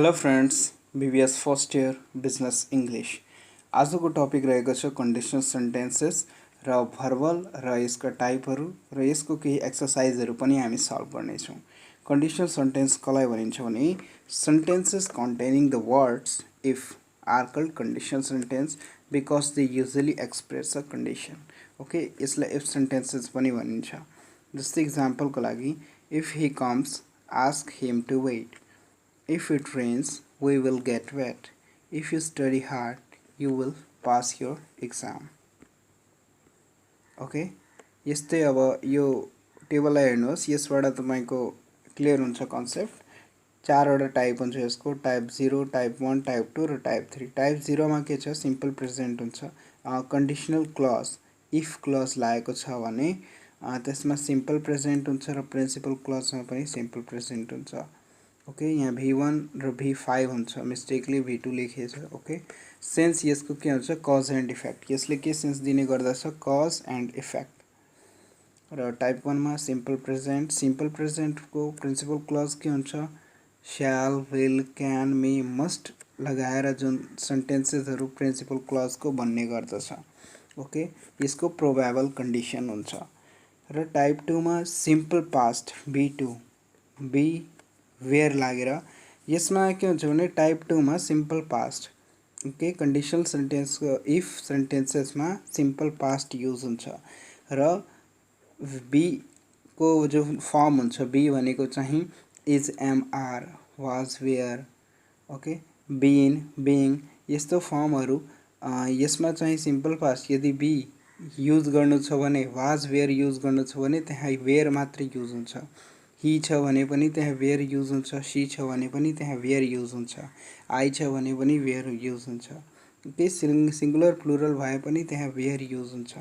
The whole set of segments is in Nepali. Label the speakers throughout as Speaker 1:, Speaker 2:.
Speaker 1: Hello friends, BBS first year business English आजको टपिक रहेको छ कन्डिसनल सेन्टेन्सेस र भर्बल र यसका टाइपहरू र यसको केही एक्सरसाइजहरू पनि हामी सल्भ गर्नेछौँ। कन्डिसनल सेन्टेन्स कसलाई भनिन्छ भने sentences containing the words if are called conditional sentence because they usually express a condition. Okay, यसलाई इफ सेन्टेन्सेस पनि भनिन्छ। जस्तै इक्जाम्पलको लागि if he comes ask him to wait. If it rains, we will get wet. If you study hard, you will pass your exam. Okay? यस्तै अब यो टेबललाई हेर्नुहोस्, यसबाट तपाईको क्लियर हुन्छ कन्सेप्ट। चारवटा टाइप हुन्छ यसको, टाइप 0, टाइप 1, टाइप 2 र टाइप 3। टाइप 0 मा के छ, सिम्पल प्रेजेन्ट हुन्छ। कन्डिसनल क्लज इफ क्लज लागेको छ भने त्यसमा सिम्पल प्रेजेन्ट हुन्छ र प्रिन्सिपल क्लजमा पनि सिम्पल प्रेजेन्ट हुन्छ। ओके, यहाँ V1 र V5 हुन्छ, मिस्टेकली V2 लेखिएछ। ओके, सेन्स यसको के हुन्छ, कज एन्ड इफेक्ट। यसले के सेन्स दिने गर्दछ, कज एन्ड इफेक्ट। र टाइप 1 मा सिम्पल प्रेजेन्टको प्रिन्सिपल क्लज के हुन्छ, श्याल, विल, क्यान, मे, मस्ट लगाएर जुन सेन्टेन्सेसहरू प्रिन्सिपल क्लजको बन्ने गर्दछ। ओके, यसको प्रोबेबल कन्डिसन हुन्छ। र टाइप 2 मा simple past B2 be where लागेर यसमा के हुन्छ भने टाइप 2 मा सिम्पल पास्ट। ओके, कन्डिसनल सेन्टेन्सको इफ सेन्टेन्सेसमा सिम्पल पास्ट युज हुन्छ र बी को जो फर्म हुन्छ, बी भनेको चाहिँ is, am, are, was, were, okay, been, being, यस्तो फर्महरू यसमा चाहिँ सिम्पल पास्ट। यदि बी युज गर्नु छ भने, वाज, वेयर युज गर्नु छ भने त्यहाँ वेयर मात्रै युज हुन्छ। ही छ भने पनि त्यहाँ वेयर युज हुन्छ, सी छ भने पनि त्यहाँ वेयर युज हुन्छ, आई छ भने पनि वेयर युज हुन्छ। ओके, सिंगुलर प्लुरल भए पनि त्यहाँ वेयर युज हुन्छ,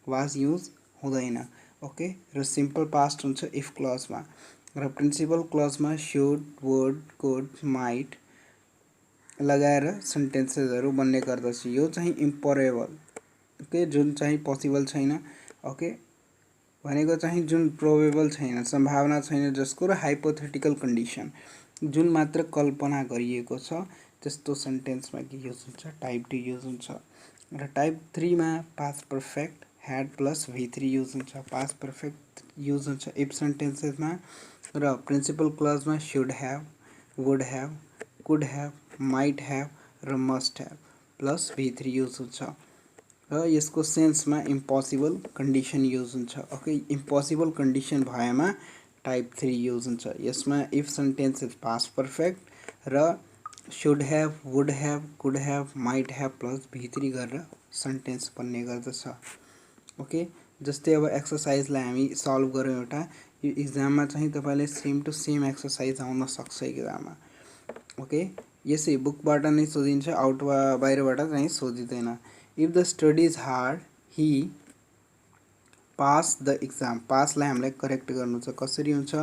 Speaker 1: वाज युज हुँदैन। ओके, र सिम्पल पास्ट हुन्छ इफ क्लजमा र प्रिन्सिपल क्लजमा शुड, वुड, कुड, माइट लगाएर सेन्टेन्सेसहरू बन्ने गर्दछ। यो चाहिँ इम्पोरेबल, ओके, जुन चाहिँ पोसिबल छैन। ओके, भनेको चाहिँ जुन प्रोबेबल छैन, सम्भावना छैन जसको, र हाइपोथेटिकल कन्डिसन जुन मात्र कल्पना गरिएको छ त्यस्तो सेन्टेन्समा के युज हुन्छ, टाइप 2 युज हुन्छ। र टाइप 3 मा past perfect had plus V3 use हुन्छ। पास्ट पर्फेक्ट युज हुन्छ इफ सेन्टेन्सेसमा र प्रिन्सिपल क्लजमा should have, would have, could have, might have र must have plus V3 use हुन्छ। र यसको सेन्समा इम्पोसिबल कन्डिसन युज हुन्छ। ओके, इम्पोसिबल कन्डिसन भएमा टाइप 3 युज हुन्छ। यसमा इफ सेन्टेन्सेस पास्ट पर्फेक्ट र should have, would have, could have, might have plus V3 गरेर सेन्टेन्स बन्ने गर्दछ। ओके, जस्तै अब एक्सरसाइजलाई हामी सल्भ गरौँ एउटा। यो इक्जाममा चाहिँ तपाईँले सेम टु सेम एक्सरसाइज आउन सक्छ इक्जाममा। ओके, यसै बुकबाट नै सोधिन्छ, बाहिरबाट चाहिँ सोधिँदैन। If the study is hard he pass the exam. पासलाई हामीलाई करेक्ट गर्नु छ, कसरी हुन्छ,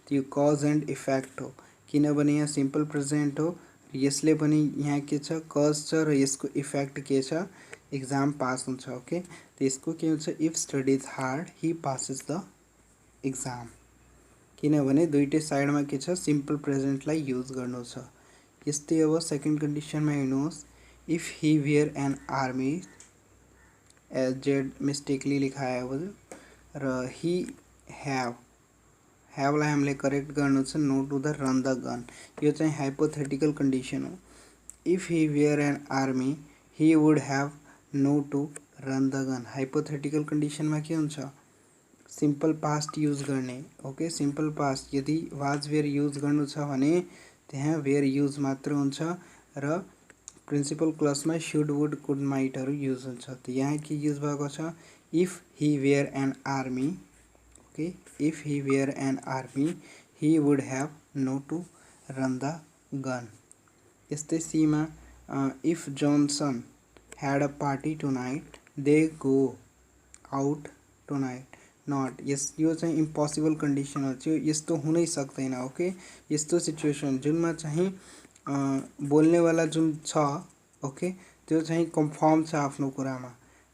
Speaker 1: त्यो कज एन्ड इफेक्ट हो, किनभने यहाँ सिम्पल प्रेजेन्ट हो। यसले पनि यहाँ के छ, कज छ र यसको इफेक्ट के छ, एक्जाम पास हुन्छ। ओके, त्यसको के हुन्छ, if study is hard Hee passes the exam, किनभने दुईटै साइडमा के छ, सिम्पल प्रेजेन्टलाई युज गर्नु छ। यस्तै अब सेकेन्ड कन्डिसनमा हेर्नुहोस्, if he were an army, as Z mistakenly लेखाएको र ही ह्याभलाई हामीले करेक्ट गर्नु छ, know to the run the gun. यो चाहिँ हाइपोथेटिकल कन्डिसन हो। If he were an army he would have know to run the gun. Hypothetical कन्डिसनमा के हुन्छ, सिम्पल पास्ट युज गर्ने। ओके, सिम्पल पास्ट यदि वाज, वेयर युज गर्नु छ भने त्यहाँ वेयर युज मात्र हुन्छ र प्रिन्सिपल क्लजमा शुड, वुड, कुड, माइटहरू युज हुन्छ। त यहाँ के युज भएको छ, if he were an army. Okay, if he were an army he would have know to run the gun. यस्तै सीमा if Johnson had a party tonight they go out tonight not. यो चाहिँ इम्पोसिबल कन्डिसन हो, त्यो यस्तो हुनै सक्दैन। ओके, यस्तो सिचुएसन जुनमा चाहिँ बोल्नेवाला जुन छ, ओके, त्यो चाहिँ कन्फर्म छ आफ्नो कुरामा,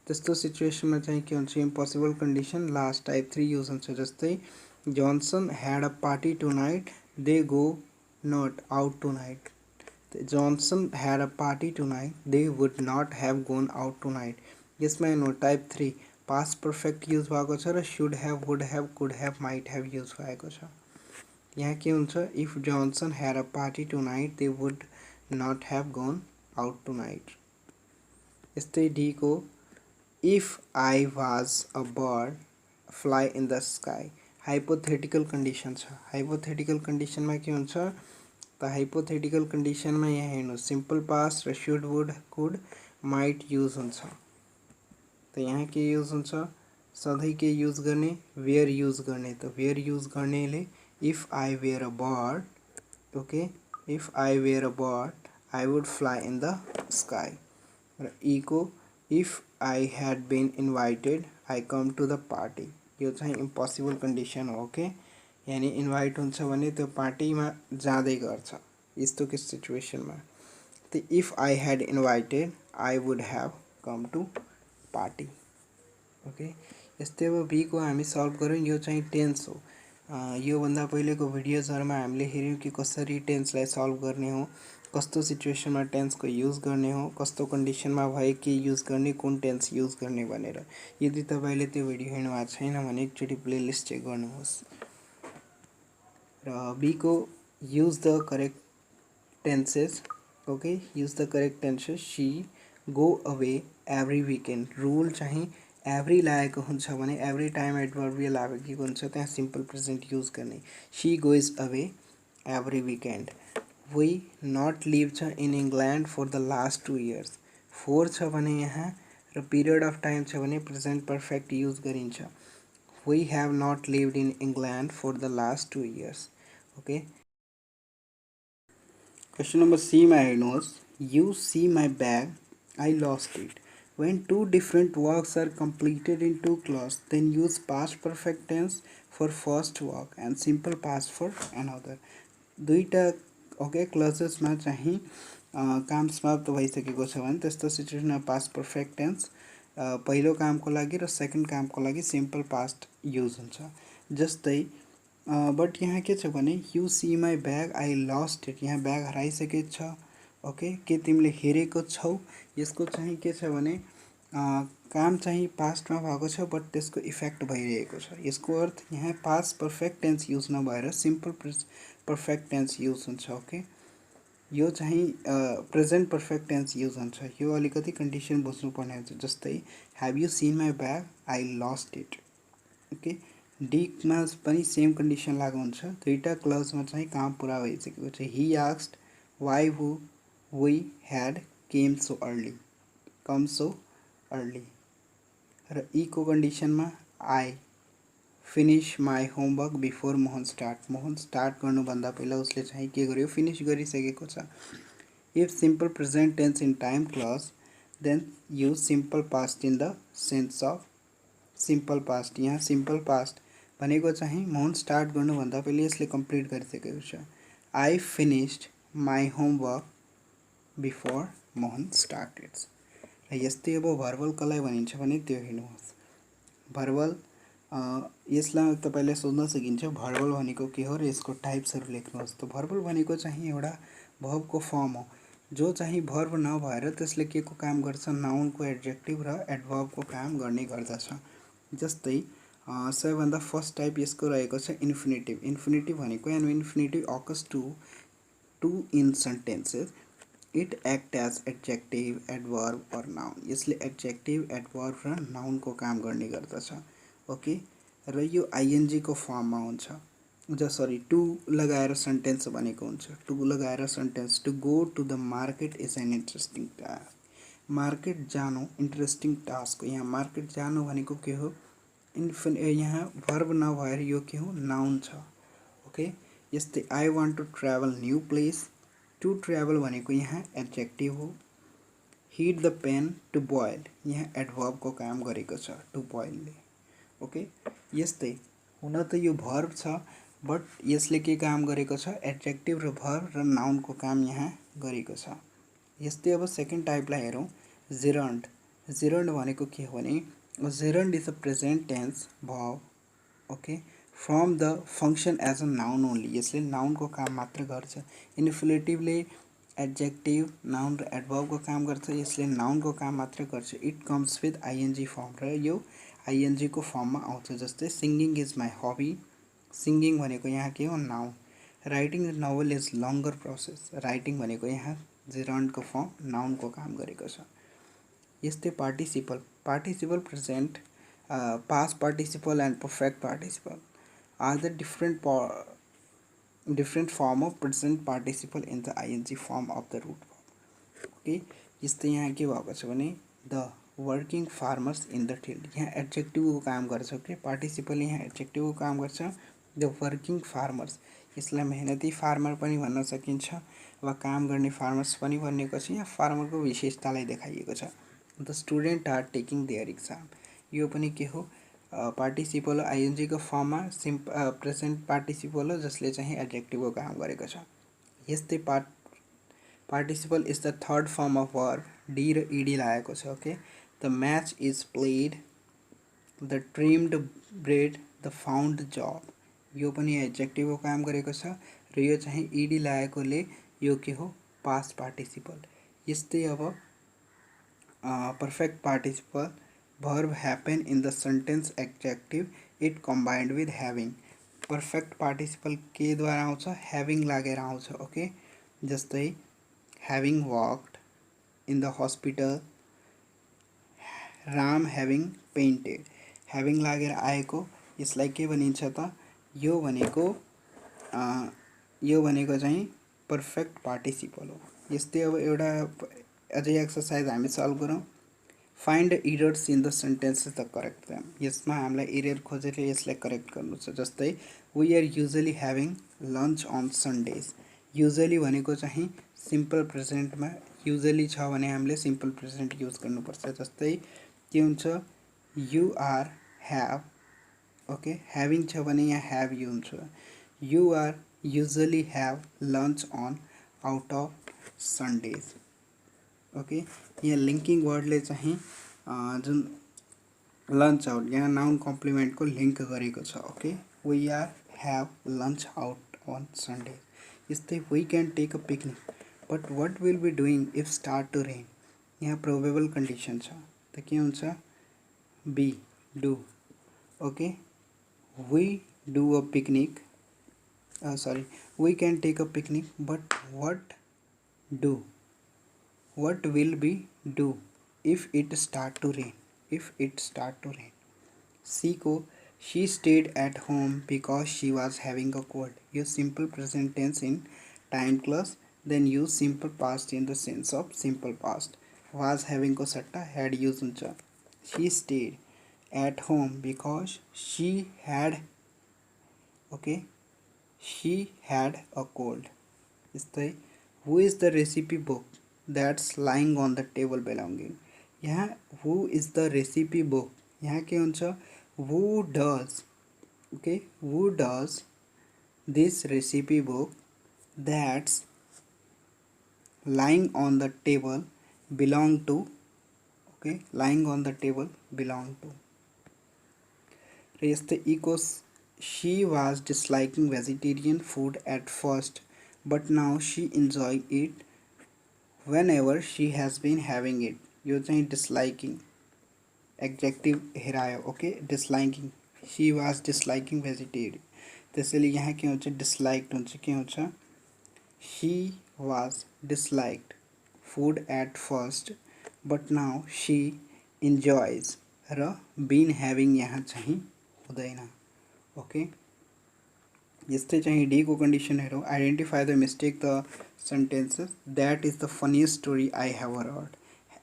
Speaker 1: त्यस्तो सिचुएसनमा चाहिँ के हुन्छ, impossible condition last type 3 use हुन्छ। जस्तै Johnson had a party tonight they go not out tonight. Johnson had a party tonight. They would not have gone out tonight. यसमा हेर्नु टाइप 3 पास्ट पर्फेक्ट युज भएको छ र should have would have could have might have use भएको छ। यहाँ के हुन्छ, if Johnson had a party tonight they would not have gone out tonight. यस्तै डी को if I was a bird fly in the sky hypothetical condition छ। हाइपोथेटिकल कन्डिसनमा के हुन्छ त हाइपोथेटिकल कन्डिसनमा यहाँ हेर्नु सिम्पल पास्ट र should would could might use हुन्छ। त यहाँ के युज हुन्छ, सधैँ के युज गर्ने, वेयर युज गर्ने। त वेयर युज गर्नेले if I were a bird, okay, if I were a bird I would fly in the sky. र ई को if I had been invited I come to the party. यो चाहिँ इम्पोसिबल कन्डिसन हो। ओके, यानी इन्भाइट हुन्छ भने त्यो पार्टीमा जाँदै गर्छ यस्तोको सिचुएसनमा। त if I had invited I would have come to party. Okay, यस्तै अब बी को हामी सल्भ गऱ्यौँ। यो चाहिँ टेन्स हो। योभन्दा पहिलेको भिडियोजहरूमा हामीले हेऱ्यौँ कि कसरी टेन्सलाई सल्भ गर्ने हो, कस्तो सिचुएसनमा टेन्सको युज गर्ने हो, कस्तो कन्डिसनमा भए के युज गर्ने, कुन टेन्स युज गर्ने भनेर। यदि तपाईँले त्यो भिडियो हेर्नु भएको छैन भने एकचोटि प्लेलिस्ट चेक गर्नुहोस्। र बी को use the correct tenses. Okay, use the correct tenses. She go away every weekend. Rule चाहिँ एभ्री लागेको हुन्छ भने एभ्री टाइम एडभर्बियल लागेको हुन्छ त्यहाँ सिम्पल प्रेजेन्ट युज गर्ने। She goes away every weekend. We not live छ in England for the last 2 years। 4 छ भने यहाँ र पिरियड अफ टाइम छ भने प्रेजेन्ट पर्फेक्ट युज गरिन्छ। We have not lived in England for the last 2 years। Okay, question number सीमा हेर्नुहोस्। You see my bag I lost it. When two different works are completed in two clauses, then use past perfect tense for first work and simple past for another। दुईटा ओके क्लजेसमा चाहिँ काम समाप्त भइसकेको छ भने त्यस्तो सिचुएसनमा पास्ट पर्फेक्ट टेन्स पहिलो कामको लागि र सेकेन्ड कामको लागि सिम्पल पास्ट युज हुन्छ। जस्तै बट यहाँ के छ भने you see my bag I lost it. यहाँ ब्याग हराइसकेको छ। ओके, के तिमीले हेरेको छौ। यसको चाहिँ के छ भने काम चाहिँ पास्टमा भएको छ बट त्यसको इफेक्ट भइरहेको छ। यसको अर्थ यहाँ पास्ट पर्फेक्ट टेन्स युज नभएर सिम्पल पर्फेक्ट टेन्स युज हुन्छ। ओके, यो चाहिँ प्रेजेन्ट पर्फेक्ट टेन्स युज हुन्छ। यो अलिकति कन्डिसन बुझ्नुपर्ने हुन्छ। जस्तै have you seen my bag I lost it. Okay, डीमा पनि सेम कन्डिसन लागु हुन्छ। दुईटा क्लजमा चाहिँ काम पुरा भइसकेको छ। He asked why we had came so early, come so early. र ई को कन्डिसनमा I finish my homework before Mohan start. Mohan start गर्नुभन्दा पहिला उसले चाहिँ के गर्यो, फिनिश गरिसकेको छ। If simple present tense in time clause then use simple past in the sense of simple past. यहाँ सिम्पल पास्ट भनेको चाहिँ मोहन स्टार्ट गर्नुभन्दा पहिले यसले कम्प्लिट गरिसकेको छ। I finished my homework before Mohan started. र यस्तै अब भर्बल कसलाई भनिन्छ भने त्यो हेर्नुहोस्। भर्बल यसलाई तपाईँले सोध्न सकिन्छ भर्बल भनेको के हो र यसको टाइप्सहरू लेख्नुहोस्। त भर्बल भनेको चाहिँ एउटा भर्बको फर्म हो जो चाहिँ भर्ब नभएर त्यसले के को काम गर्छ, नाउनको एडजेक्टिभ र एडभर्बको काम गर्ने गर्दछ। जस्तै सबैभन्दा फर्स्ट टाइप यसको रहेको छ इन्फिनिटिभ। इन्फिनिटिभ भनेको an infinitive occurs to in sentences it act as adjective adverb or noun. यसले एडजेक्टिभ एडभर्ब र नाउनको काम गर्ने गर्दछ। ओके, र यो आइएनजी को फर्ममा हुन्छ। सरी टु लगाएर सेन्टेन्स भनेको हुन्छ। टु लगाएर sentence to go to the market is an interesting task. Market जानु इन्ट्रेस्टिङ टास्क हो। यहाँ मार्केट जानु भनेको के हो, यहाँ भर्ब नभएर यो के हो, नाउन छ। ओके, यस्तै I want to travel new place. To travel भनेको यहाँ एडजेक्टिभ हो। Hit the pen to boil यहाँ एडभर्बको काम गरेको छ टु बोइलले। ओके, यस्तै हुन त यो भर्ब छ बट यसले के काम गरेको छ, एडजेक्टिभ र भर्ब र नाउनको काम यहाँ गरेको छ। यस्तै अब सेकेन्ड टाइपलाई हेरौँ, जेरन्ड। जेरन्ड भनेको के हो भने gerund is a present tense verb. Okay, from the function as a noun only. यसले नाउनको काम मात्र गर्छ। इन्फ्लेटिभले एडजेक्टिभ नाउन र एडभर्बको काम गर्छ। यसले नाउनको काम मात्र गर्छ। It comes with ING form र यो आइएनजीको फर्ममा आउँछ। जस्तै singing is my hobby. Singing भनेको यहाँ के हो, noun. Writing novel is longer process. Writing भनेको यहाँ जेरन्डको फर्म नाउनको काम गरेको छ। यस्तै participle present, past participle and perfect participle are the different form of present participle in the ing form of the root form. Okay, यस्तै यहाँ के भएको छ भने the working farmers in the field. यहाँ एडजेक्टिभको काम गर्छ। ओके, पार्टिसिपल यहाँ एडजेक्टिभको काम गर्छ। द वर्किङ फार्मर्स, यसलाई मेहनती फार्मर पनि भन्न सकिन्छ वा काम गर्ने फार्मर्स पनि भनिएको छ। यहाँ फार्मरको विशेषतालाई देखाइएको छ। The student are taking their exam, यो पनि के हो, पार्टिसिपल आइएनजीको फर्ममा प्रेजेन्ट पार्टिसिपल हो, जसले चाहिँ एडजेक्टिभको काम गरेको छ। यस्तै participle is the third form of verb. D र इडी लागेको छ। Okay, the match is played, the trimmed bread, the found job, यो पनि एडजेक्टिभको काम गरेको छ र यो चाहिँ इडी लागेकोले यो के हो, पास्ट पार्टिसिपल। यस्तै अब perfect participle, verb happen in the sentence adjective it combined with having। Perfect participle के द्वारा आउँछ, having लागेर आउँछ। ओके, जस्तै having walked in the hospital, Ram having painted, having लागेर आएको, यसलाई के भनिन्छ त, यो भनेको चाहिँ पर्फेक्ट पार्टिसिपल हो। यस्तै अब एउटा अझै एक्सर्साइज हामी सल्भ गरौँ। Find errors in the sentences the correct them. यसमा हामीलाई इरर खोजेर यसलाई करेक्ट गर्नु छ। जस्तै we are usually having lunch on Sundays. Usually भनेको चाहिँ सिम्पल प्रेजेन्टमा युजली छ भने हामीले सिम्पल प्रेजेन्ट युज गर्नुपर्छ। जस्तै के हुन्छ, you are have, okay, having छ भने यहाँ ह्याभ यु हुन्छ। You are usually have lunch on out of Sundays. Okay, यहाँ लिङ्किङ वर्डले चाहिँ जुन लन्च आउट, यहाँ नाउन कम्प्लिमेन्टको लिङ्क गरेको छ। Okay, we are have lunch out on Sunday. यस्तै we can take a picnic but what will be doing if start to rain. यहाँ प्रोबेबल कन्डिसन छ, त के हुन्छ, B, do. Okay, we do a picnic, sorry, we can take a picnic but what will be do if it start to rain। C को she stayed at home because she was having a cold। यो simple present tense in time clause, then use simple past in the sense of simple past। was having को सट्टा had use हुन्छ। she stayed at home because she had, okay, she had a cold। यस्तै who is the recipe book that's lying on the table belonging। यहाँ who is the recipe book, यहाँ के हुन्छ, who does, okay, who does this recipe book that's lying on the table belong to, okay, lying on the table belong to। यस्तै Eeco she was disliking vegetarian food at first but now she enjoy it whenever she has been having it। यो चाहिँ disliking एडजेक्टिभ हेरायो। Okay, disliking, she was disliking vegetarian, त्यसैले यहाँ के हुन्छ, disliked हुन्छ। के हुन्छ, she was disliked food at first but now she enjoys र been having यहाँ चाहिँ हुँदैन। ओके, यस्तै चाहिँ डी को कन्डिसन हेरौँ। Identify the mistake the sentences. That is the funniest story I have heard.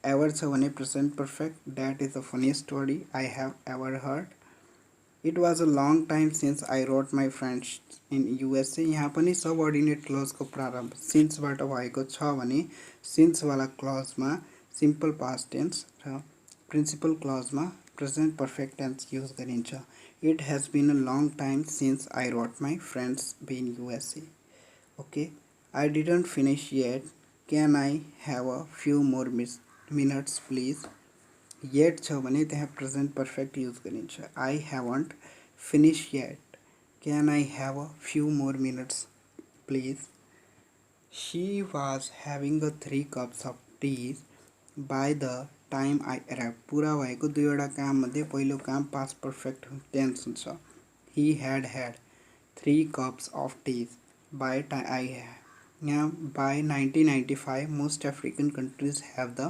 Speaker 1: Ever छ भने present perfect, that is the funniest story I have ever heard. It was a long time since I wrote my friends in USA. यहाँ पनि सबअर्डिनेट क्लजको प्रारम्भ सिन्सबाट भएको छ भने सिन्सवाला क्लजमा सिम्पल पास्ट टेन्स र प्रिन्सिपल क्लजमा प्रेजेन्ट पर्फेक्ट टेन्स युज गरिन्छ। It has been a long time since I wrote my friends in USA। Okay, I didn't finish yet, can I have a few more minutes please। Yet छ भने त्यहाँ present perfect use गरिन्छ। I haven't finished yet, can I have a few more minutes please। She was having a 3 cups of tea by the time I arrived. पूरा भएको दुईवटा काममध्ये पहिलो काम पास्ट पर्फेक्ट टेन्स हुन्छ. He had had 3 cups of tea by time I यहाँ by 1995 most African countries have the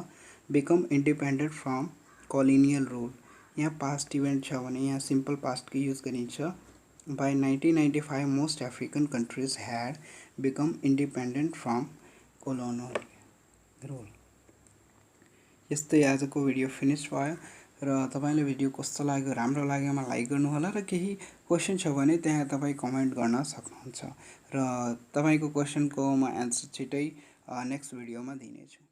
Speaker 1: become independent from colonial rule. यहाँ पास्ट इभेन्ट छ भने यहाँ सिम्पल पास्टको युज गरिन्छ. By 1995 most African countries had become independent from colonial rule. यस्तै आजको भिडियो फिनिस भयो र तपाईले भिडियो कस्तो लाग्यो राम्रो लाग्योमा लाइक गर्नु होला र केही क्वेशन छ भने त्यहाँ तपाई कमेन्ट गर्न सक्नुहुन्छ र तपाईको क्वेशनको म एन्सर छिटै नेक्स्ट भिडियोमा दिनेछु.